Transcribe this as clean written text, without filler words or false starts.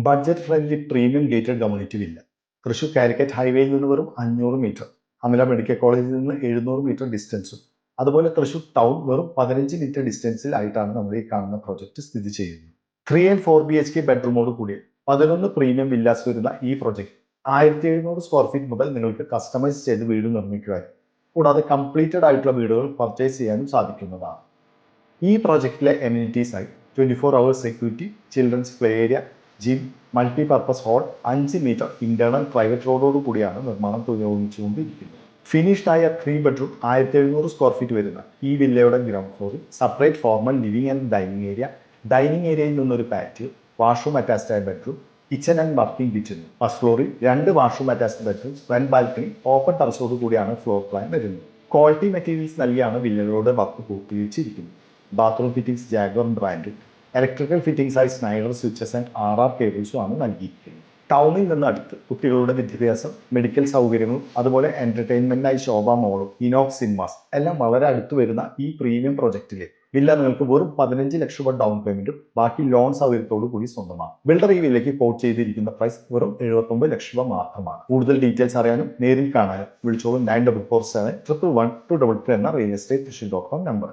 Budget friendly premium gated community villa. Thrissur Calicut ഹൈവേയിൽ നിന്ന് വെറും 500 മീറ്റർ, അമല മെഡിക്കൽ കോളേജിൽ നിന്ന് 700 മീറ്റർ ഡിസ്റ്റൻസും, അതുപോലെ തൃശൂർ ടൗൺ വെറും 15 മീറ്റർ ഡിസ്റ്റൻസിൽ ആയിട്ടാണ് നമ്മൾ ഈ കാണുന്ന പ്രോജക്റ്റ് സ്ഥിതി ചെയ്യുന്നത്. 3 and 4 BHK ബെഡ്റൂമോട് കൂടിയ 11 പ്രീമിയം വില്ലാസ് വരുന്ന ഈ പ്രോജക്റ്റ് 1700 സ്ക്വയർ ഫീറ്റ് മുതൽ നിങ്ങൾക്ക് കസ്റ്റമൈസ് ചെയ്ത് വീട് നിർമ്മിക്കുവാനും കൂടാതെ കംപ്ലീറ്റഡ് ആയിട്ടുള്ള വീടുകൾ പർച്ചേസ് ചെയ്യാനും സാധിക്കുന്നതാണ്. ഈ പ്രോജക്റ്റിലെ എമ്യൂണിറ്റീസ് ആയി 24 hours security, children's play area, gym, multipurpose hall, 5 metre internal private റോഡോട് കൂടിയാണ് നിർമ്മാണം പുരോഗമിച്ചുകൊണ്ടിരിക്കുന്നത്. ഫിനിഷ്ഡ് ആയ 3 ബെഡ്റൂം 1700 സ്ക്വയർ ഫീറ്റ് വരുന്ന ഈ വില്ലയുടെ ഗ്രൗണ്ട് ഫ്ലോറിൽ separate formal living and dining ഏരിയയിൽ നിന്നൊരു പാറ്റിയോ, വാഷ്റൂം അറ്റാച്ച്ഡ് ആയ bedroom, kitchen and working kitchen. First ഫ്ലോറിൽ 2 washroom attached bedroom, front balcony, open ടെറസോട് കൂടിയാണ് ഫ്ലോർ പ്ലാൻ വരുന്നത്. ക്വാളിറ്റി മെറ്റീരിയൽസ് നൽകിയാണ് വില്ലകളുടെ വർക്ക് പൂർത്തീകരിച്ചിരിക്കുന്നത്. Bathroom fittings Jaguar brand, electrical fittings ആയി സ്നൈഡർ സ്വിച്ചസ് ആൻഡ് RR കേബിൾസും ആണ് നൽകിയിരിക്കുന്നത്. ടൗണിൽ നിന്ന് അടുത്ത് കുട്ടികളുടെ വിദ്യാഭ്യാസം, മെഡിക്കൽ സൗകര്യങ്ങളും അതുപോലെ എന്റർടൈൻമെന്റിനായി ശോഭ മോളും ഇനോക്സ് സിനിമാസ് എല്ലാം വളരെ അടുത്ത് വരുന്ന ഈ പ്രീമിയം പ്രൊജക്റ്റിലെ വില്ല നിങ്ങൾക്ക് വെറും 15 ലക്ഷം രൂപ ഡൗൺ പേയ്മെന്റും ബാക്കി ലോൺ സൗകര്യത്തോടു കൂടി സ്വന്തമാണ്. ബിൽഡർ ഈ വില്ലയ്ക്ക് കോട്ട് ചെയ്തിരിക്കുന്ന പ്രൈസ് വെറും 79 ലക്ഷം രൂപ മാത്രമാണ്. കൂടുതൽ ഡീറ്റെയിൽസ് അറിയാനും നേരിൽ കാണാനും വിളിച്ചോളൂ 9447 111 233 എന്ന real estate.com നമ്പർ.